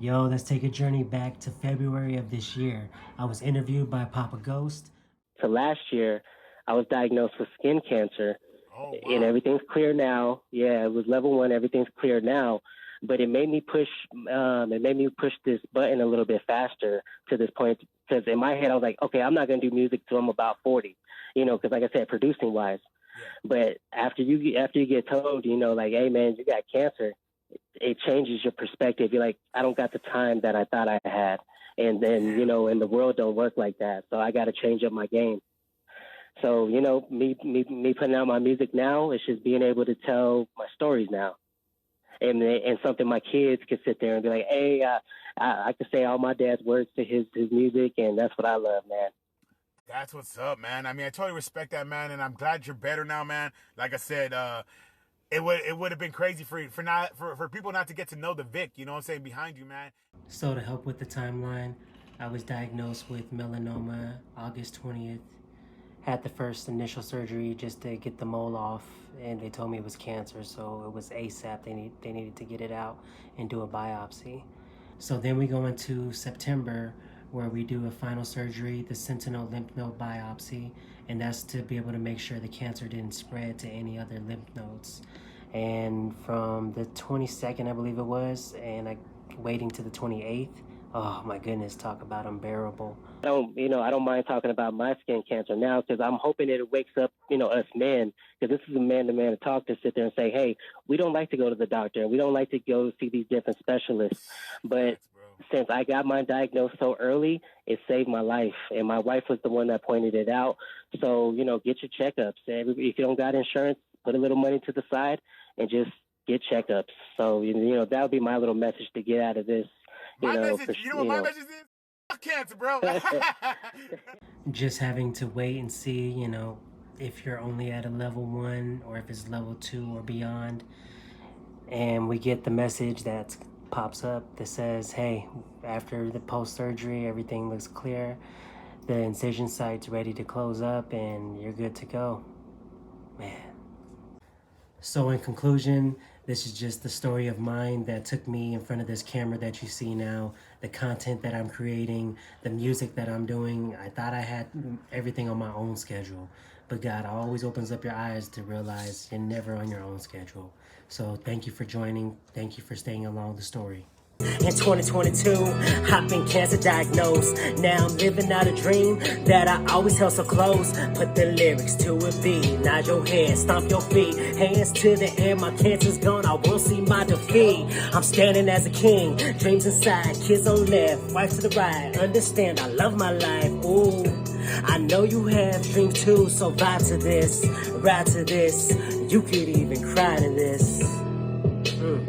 Yo, let's take a journey back to February of this year. I was interviewed by Papa Ghost. To last year, I was diagnosed with skin cancer, Oh and wow. everything's clear now. Yeah, it was level one. Everything's clear now, but it made me push. It made me push this button a little bit faster to this point because in my head I was like, okay, I'm not gonna do music till I'm about 40. Because like I said, producing wise. Yeah. But after you get told, like, hey man, you got cancer, it changes your perspective. You're like, I don't got the time that I thought I had. And then, and the world don't work like that. So I got to change up my game. So, me putting out my music now, it's just being able to tell my stories now. And something my kids could sit there and be like, hey, I could say all my dad's words to his music. And that's what I love, man. That's what's up, man. I mean, I totally respect that, man, and I'm glad you're better now, man. Like I said, it would have been crazy for people not to get to know the Vic, you know what I'm saying, behind you, man. So to help with the timeline, I was diagnosed with melanoma August 20th. Had the first initial surgery just to get the mole off, and they told me it was cancer, so it was ASAP. They needed to get it out and do a biopsy. So then we go into September where we do a final surgery, the sentinel lymph node biopsy, and that's to be able to make sure the cancer didn't spread to any other lymph nodes. And from the 22nd, I believe it was, and I waiting to the 28th, oh my goodness, talk about unbearable. I don't mind talking about my skin cancer now because I'm hoping that it wakes up, us men, because this is a man-to-man talk to sit there and say, hey, we don't like to go to the doctor. We don't like to go see these different specialists. But since I got mine diagnosed so early, it saved my life. And my wife was the one that pointed it out. So, get your checkups. If you don't got insurance, put a little money to the side and just get checkups. So, that would be my little message to get out of this. My message, you know what my message is? Fuck cancer, bro. Just having to wait and see, if you're only at a level 1 or if it's level 2 or beyond. And we get the message that pops up that says, hey, after the post-surgery, everything looks clear. The incision site's ready to close up and you're good to go. Man. So in conclusion, this is just the story of mine that took me in front of this camera that you see now, the content that I'm creating, the music that I'm doing. I thought I had everything on my own schedule, but God always opens up your eyes to realize you're never on your own schedule. So thank you for joining. Thank you for staying along the story. In 2022, I've been cancer diagnosed. Now I'm living out a dream that I always held so close. Put the lyrics to a beat. Nod your head, stomp your feet. Hands to the air, my cancer's gone. I won't see my defeat. I'm standing as a king. Dreams inside, kids on left, wife to the right. Understand, I love my life. Ooh, I know you have dreams too. So vibe to this, ride to this. You could even cry to this.